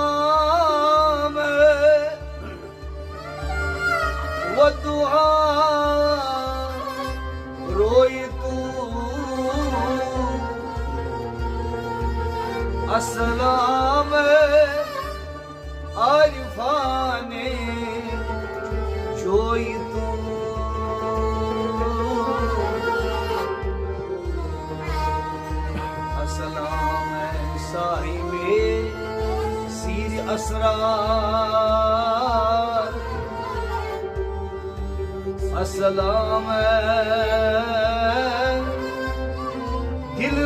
अस्सलाम व दुआ रोई तू अस्सलाम आरिफाने जोई तू अस्सलाम साहिबे सीर असरार अस्सलाम दिल